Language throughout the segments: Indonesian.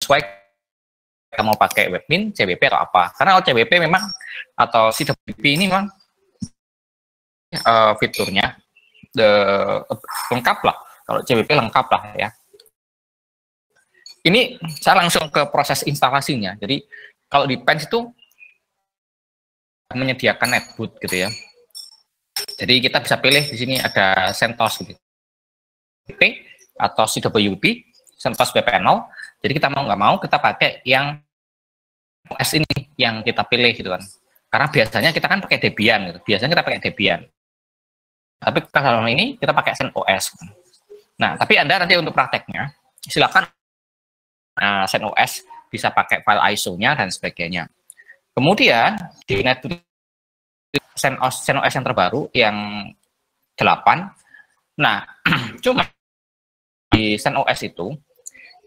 sesuai kita mau pakai webmin, CWP atau apa. Karena kalau CWP memang atau CWP ini memang fiturnya lengkap lah. Kalau CWP lengkap lah ya. Ini saya langsung ke proses instalasinya. Jadi kalau di Pens itu menyediakan netboot gitu ya. Jadi kita bisa pilih di sini ada CentOS gitu, atau CWP, CentOS Web Panel. Jadi kita mau nggak mau kita pakai yang OS ini yang kita pilih gitu kan. Karena biasanya kita kan pakai Debian gitu. Biasanya kita pakai Debian. Tapi kalau ini kita pakai CentOS. Nah, tapi Anda nanti untuk prakteknya silakan CentOS bisa pakai file ISO-nya dan sebagainya. Kemudian di netboot CentOS yang terbaru yang 8. Nah, cuma di CentOS itu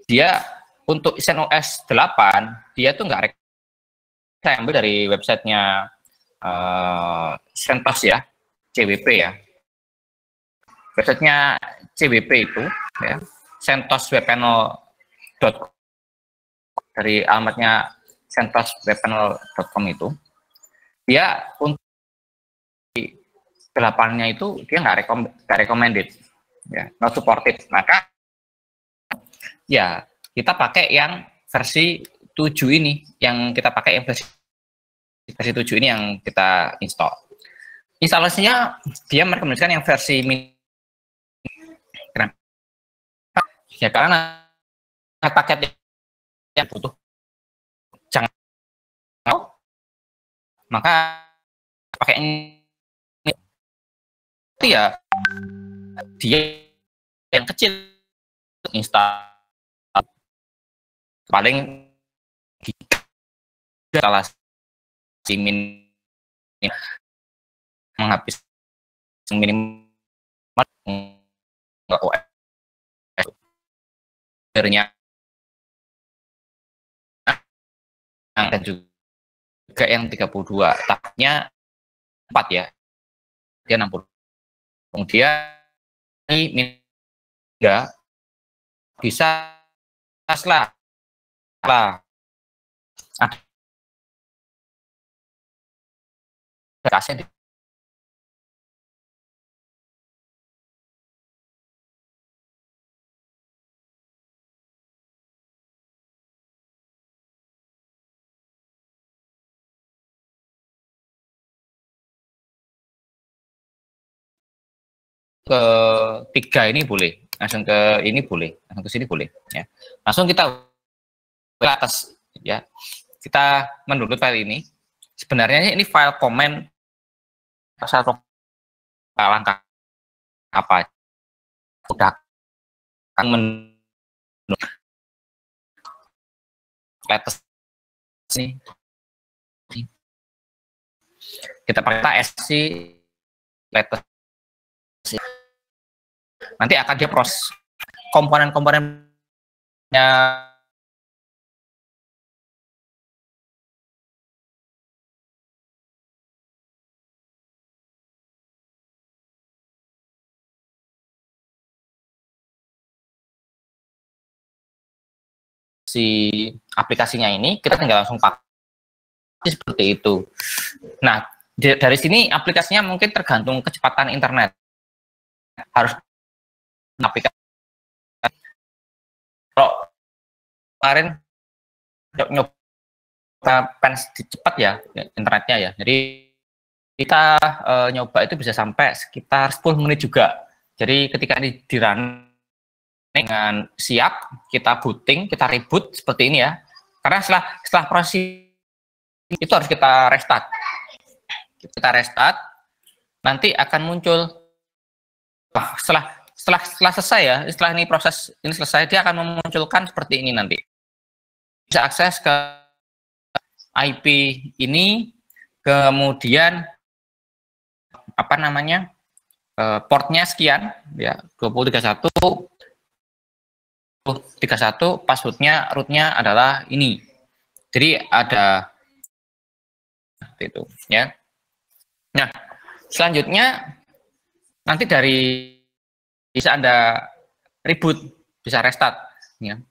dia untuk CentOS 8 dia tuh nggak, saya ambil dari websitenya CentOS ya, CWP ya. Websitenya CWP itu ya, centoswebpanel.com, dari alamatnya centoswebpanel.com itu dia untuk 8-nya itu dia nggak recommended ya, not supported. Maka ya kita pakai yang versi 7 ini, yang kita pakai yang versi 7 ini yang kita install. Instalasinya dia merekomendasikan yang versi mini. Kenapa? Ya karena paket yang butuh jangan, maka pakai ini ya, dia yang kecil install paling instalasi min menghabis minimal enggak OS dan juga yang 32 tahapnya 4 ya, dia 60. Kemudian ini enggak bisa lah kasih ke 3 ini boleh, langsung ke ini boleh, langsung ke sini boleh ya. Langsung kita ke atas ya. Kita mendownload file ini. Sebenarnya ini file komen satu langkah apa udah kan latest ini kita pakai SC latest, nanti akan dia proses komponen-komponennya si aplikasinya ini, kita tinggal langsung pakai seperti itu. Nah, dari sini aplikasinya mungkin tergantung kecepatan internet. Harus aplikasi. Kalau kemarin nyoba Pens cepat ya internetnya ya. Jadi kita nyoba itu bisa sampai sekitar 10 menit juga. Jadi ketika ini di run dengan siap, kita booting, kita reboot seperti ini ya. Karena setelah proses itu harus kita restart. Kita restart, nanti akan muncul setelah selesai ya, setelah ini proses ini selesai, dia akan memunculkan seperti ini nanti. Bisa akses ke IP ini, kemudian apa namanya portnya sekian ya, 2031 passwordnya rootnya adalah ini. Jadi ada itu ya. Nah, selanjutnya nanti dari bisa Anda reboot, bisa restart ya.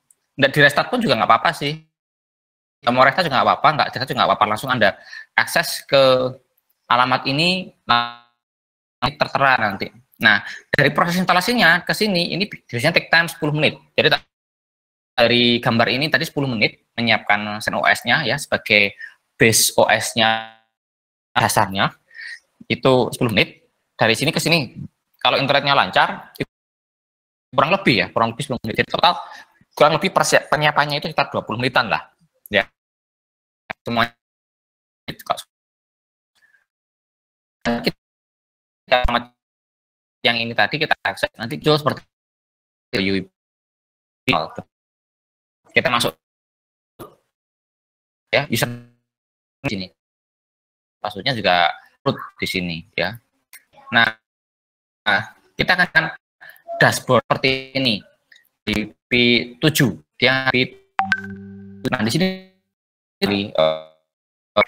Nggak di restart pun juga nggak apa-apa sih. Mau restart juga nggak apa-apa, nggak restart juga nggak apa-apa. Langsung Anda akses ke alamat ini, nanti tertera nanti. Nah, dari proses instalasinya ke sini, ini biasanya take time 10 menit. Jadi dari gambar ini tadi 10 menit menyiapkan CentOS-nya ya sebagai base OS-nya dasarnya itu 10 menit. Dari sini ke sini kalau internetnya lancar kurang lebih 10 menit. Jadi total kurang lebih penyiapannya itu sekitar 20 menitan lah. Ya. Semuanya yang ini tadi kita akses nanti jual seperti UI. Kita masuk ya user di sini. Passwordnya juga root di sini ya. Nah, kita akan dashboard seperti ini di P7 dia nah di sini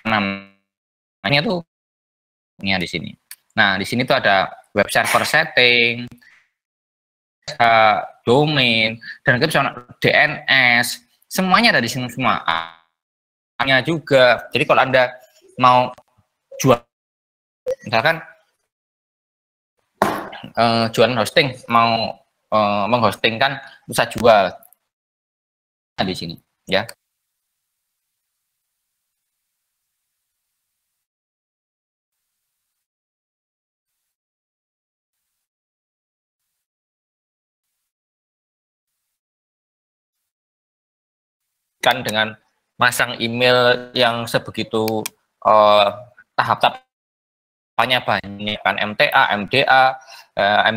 namanya tuh ini di sini. Nah, di sini tuh ada web server setting, domain, dan kita bisa DNS, semuanya ada di sini semua. Hanya juga. Jadi kalau Anda mau jual, misalkan jualan hosting, mau menghostingkan, bisa jual di sini, ya. Kan dengan masang email yang sebegitu tahap-tahapnya banyak kan MTA, MDA,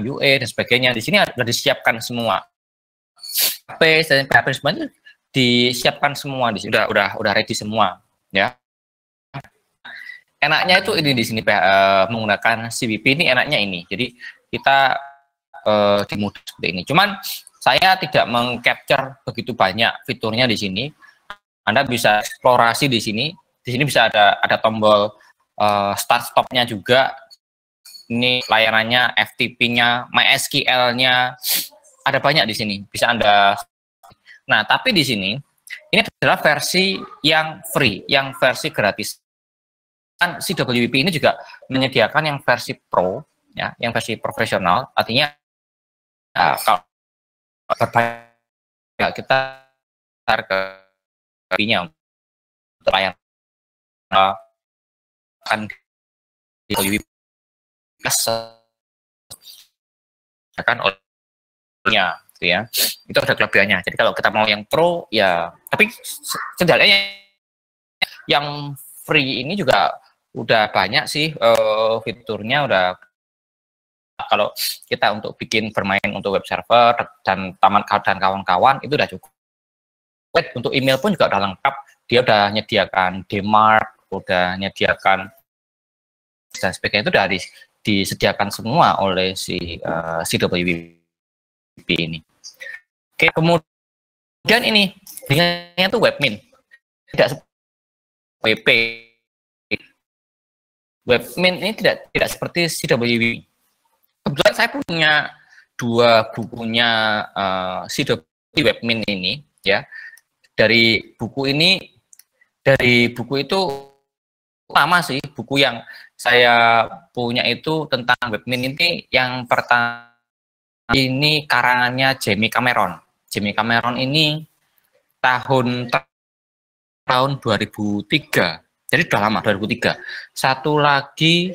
MUA dan sebagainya. Di sini sudah disiapkan semua. PHP semuanya disiapkan semua di sini. Udah ready semua, ya. Enaknya itu ini di sini menggunakan CWP ini enaknya ini. Jadi kita dimudah seperti ini. Cuman saya tidak mengcapture begitu banyak fiturnya di sini. Anda bisa eksplorasi di sini. Di sini bisa ada tombol start stopnya juga. Ini layanannya, FTP-nya, MySQL-nya, ada banyak di sini. Bisa Anda. Nah, tapi di sini ini adalah versi yang free, yang versi gratis. Kan CWP ini juga menyediakan yang versi pro, ya, yang versi profesional. Artinya kalau kita ke nya untuk layanan akan di kan olehnya gitu ya. Itu ada kelebihannya. Jadi kalau kita mau yang pro ya, tapi sebenarnya yang free ini juga udah banyak sih fiturnya. Udah kalau kita untuk bikin bermain untuk web server dan taman dan kawan-kawan itu udah cukup. Untuk email pun juga udah lengkap. Dia udah nyediakan DMARC, udah nyediakan dan sebagainya, itu udah disediakan semua oleh si CWP ini. Oke, kemudian ini dengannya tuh webmin, tidak WP. Webmin ini tidak seperti CWP. Kebetulan saya punya dua bukunya CWP webmin ini, ya. Dari buku itu lama sih, buku yang saya punya itu tentang webmin ini yang pertama ini karangannya Jamie Cameron. Jamie Cameron ini tahun 2003. Jadi sudah lama, 2003. Satu lagi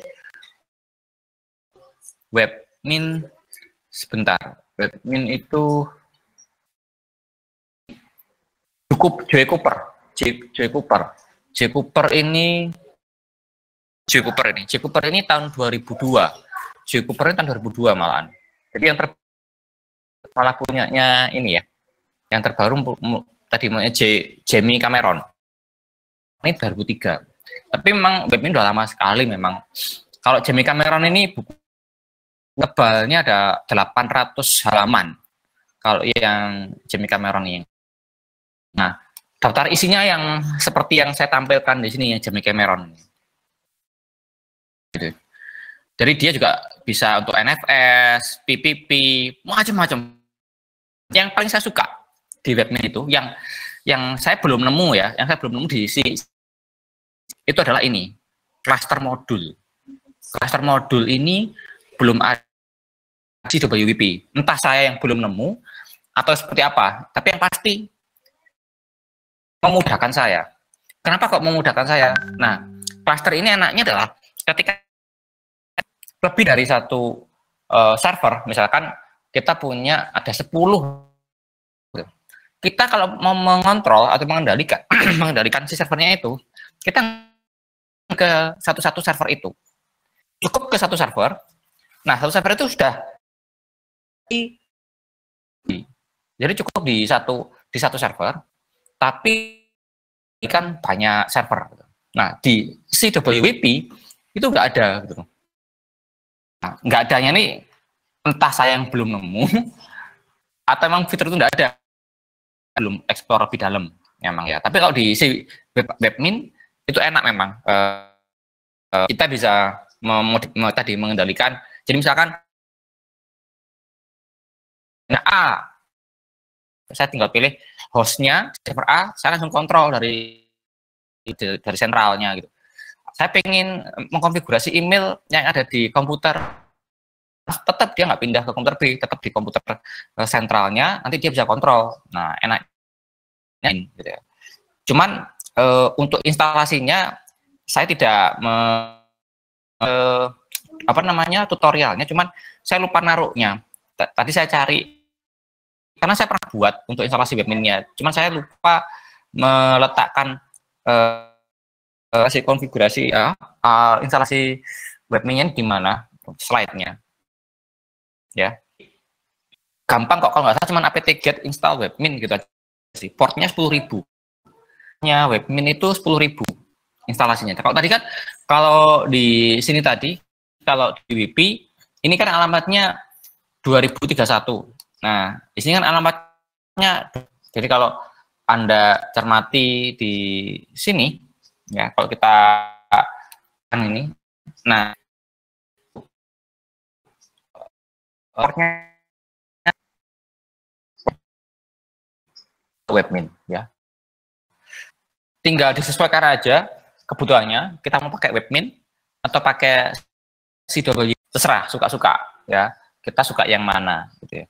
webmin, sebentar. Webmin itu Joy Cooper ini tahun 2002. Joy Cooper ini tahun 2002 malahan. Jadi yang malah punyanya ini ya. Yang terbaru tadi Jamie Cameron. Ini 2003. Tapi memang web ini udah lama sekali memang. Kalau Jamie Cameron ini buku tebalnya ada 800 halaman. Kalau yang Jamie Cameron ini. Nah, daftar isinya yang seperti yang saya tampilkan di sini yang Jamie Cameron. Gitu. Jadi dia juga bisa untuk NFS, PPP, macam-macam. Yang paling saya suka di webnya itu yang saya belum nemu ya, yang saya belum nemu di si itu adalah ini, cluster modul. Cluster modul ini belum ada di WP. Entah saya yang belum nemu atau seperti apa, tapi yang pasti memudahkan saya. Kenapa kok memudahkan saya? Nah, cluster ini enaknya adalah ketika lebih dari satu server, misalkan kita punya ada 10, kita kalau mau mengontrol atau mengendalikan mengendalikan si servernya itu, kita ke satu-satu server itu. Cukup ke satu server. Nah, satu server itu sudah jadi cukup di satu server, tapi kan banyak server. Nah, di CWP itu nggak ada gitu. Nah, nggak adanya nih entah saya yang belum nemu atau memang fitur itu nggak ada, belum explore lebih dalam memang ya. Tapi kalau di si webmin itu enak memang, kita bisa tadi mengendalikan. Jadi misalkan nah saya tinggal pilih hostnya server A, saya langsung kontrol dari sentralnya gitu. Saya pengen mengkonfigurasi email yang ada di komputer, tetap dia nggak pindah ke komputer B, tetap di komputer sentralnya, nanti dia bisa kontrol. Nah, enaknya gitu ya. Cuman untuk instalasinya saya tidak tutorialnya, cuman saya lupa naruhnya. Tadi saya cari karena saya pernah buat untuk instalasi webminnya, cuman saya lupa meletakkan si konfigurasi instalasi webminnya di mana slide-nya ya. Gampang kok, kalau nggak salah cuman apt-get install webmin gitu aja sih. Portnya 10.000 nya webmin itu 10.000 instalasinya. Kalau tadi kan, kalau di sini tadi, kalau di WP ini kan alamatnya 2031. Nah, di sini kan alamatnya, jadi kalau Anda cermati di sini ya, kalau kita kan ini, nah portnya webmin ya, tinggal disesuaikan aja kebutuhannya, kita mau pakai webmin atau pakai CW, terserah, suka-suka ya, kita suka yang mana gitu ya.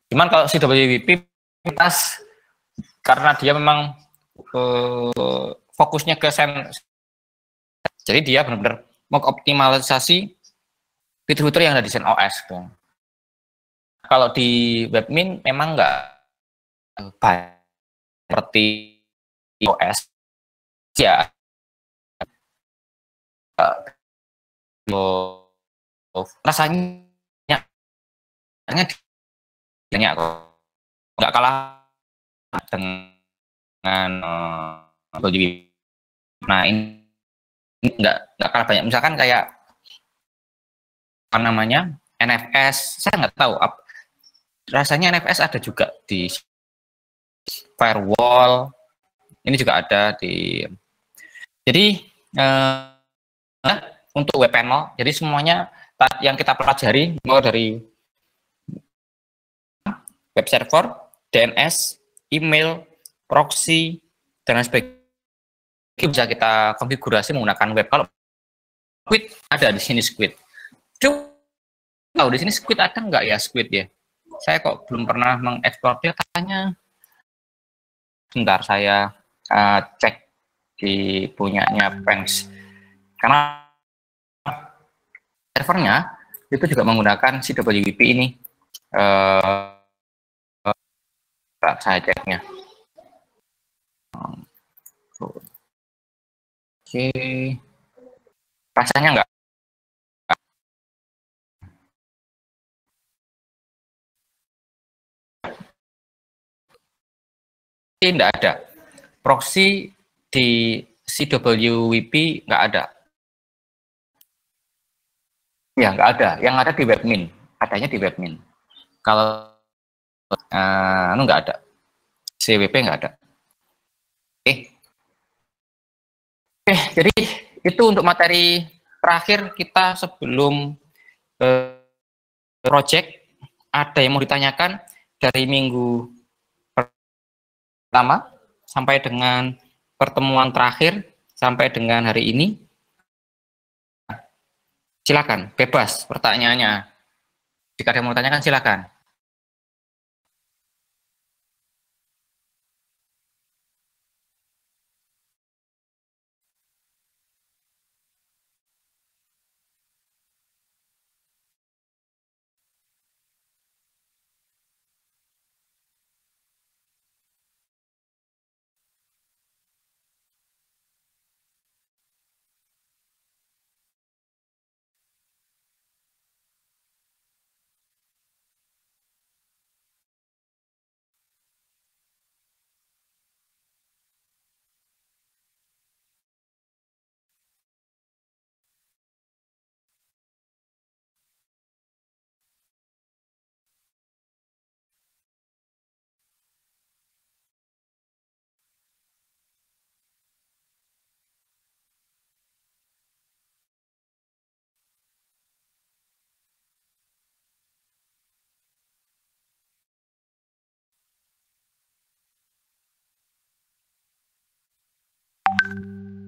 Cuman kalau CWP pas, karena dia memang fokusnya ke jadi dia benar-benar mengoptimalisasi fitur-fitur yang ada di CentOS gitu. Kalau di webmin memang nggak baik seperti OS ya, rasanya banyak kok, nggak kalah dengan nah ini nggak kalah banyak. Misalkan kayak apa namanya NFS, saya nggak tahu rasanya NFS ada juga di firewall, ini juga ada di, jadi untuk web panel, jadi semuanya yang kita pelajari mulai dari web server, DNS, email, proxy, dan sebagainya bisa kita konfigurasi menggunakan web. Kalau Squid ada di sini Squid. Tahu di sini Squid ada nggak ya Squid ya? Saya kok belum pernah mengeksplor dia, katanya. Sebentar saya cek di punyanya Pengs. Karena servernya itu juga menggunakan CWP ini. Saya ceknya. Oke, rasanya nggak. Tidak ada. Proxy di CWP nggak ada. Ya, nggak ada. Yang ada di webmin. Adanya di webmin. Kalau nggak ada. CWP nggak ada. Oke, jadi itu untuk materi terakhir kita sebelum project. Ada yang mau ditanyakan dari minggu pertama sampai dengan pertemuan terakhir sampai dengan hari ini. Silakan, bebas pertanyaannya. Jika ada yang mau tanyakan silakan.